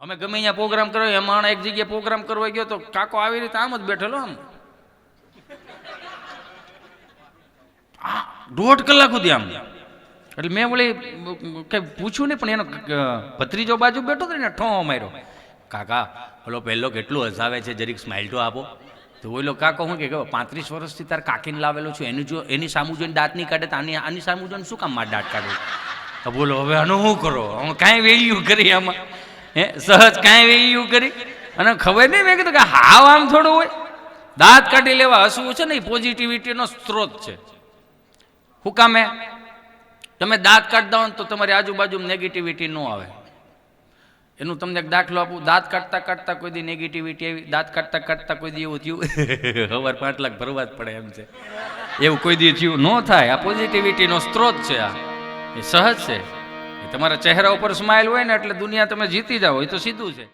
અમે ગમે અહીંયા પ્રોગ્રામ કરો, એમાં એક જગ્યાએ પ્રોગ્રામ કરવા ગયો તો કાકો આવી રીતે આમ જ બેઠેલો, આમ 1.5 કલાક સુધી આમ. એટલે મેં બોલી કઈ પૂછ્યું નહીં, પણ એનો ભત્રીજો બાજુ બેઠો હતો ને ઠો માર્યો, કાકા બોલો પહેલો કેટલું હસાવે છે, જરીક સ્માઇલ તો આપો. તો બોલો કાકો હું કે 35 વર્ષથી તાર કાકીને લાવેલો છું, એની સામું જોઈને દાંત નહીં કાઢે, તો આની સામું જોઈને શું કામ મારે દાંત કાઢવું? તો બોલો હવે આનું શું કરો, હું કાંઈ વેલ્યુ કરી આમાં, હે સહજ કાંઈ વેલ્યુ કરી. અને ખબર નહીં, મેં કીધું કે હાવ આમ થોડું હોય, દાંત કાઢી લેવા હસવું છે ને એ પોઝિટિવિટીનો સ્ત્રોત છે. શું કામે તમે દાંત કાઢતા હો ને તો તમારી આજુબાજુ નેગેટિવિટી ન આવે. એનું તમને એક દાખલો આપું. દાંત કાઢતા કાઢતા કોઈ દી નેગેટિવિટી આવી, દાંત કાઢતા કાઢતા કોઈ દી એવું થયું સવાર 5 લાખ ભરવા જ પડે એમ છે, એવું કોઈ દી થયું ન થાય. આ પોઝિટિવિટીનો સ્ત્રોત છે, આ એ સહજ છે. તમારા ચહેરા ઉપર સ્માઇલ હોય ને એટલે દુનિયા તમે જીતી જાઓ, એ તો સીધું છે.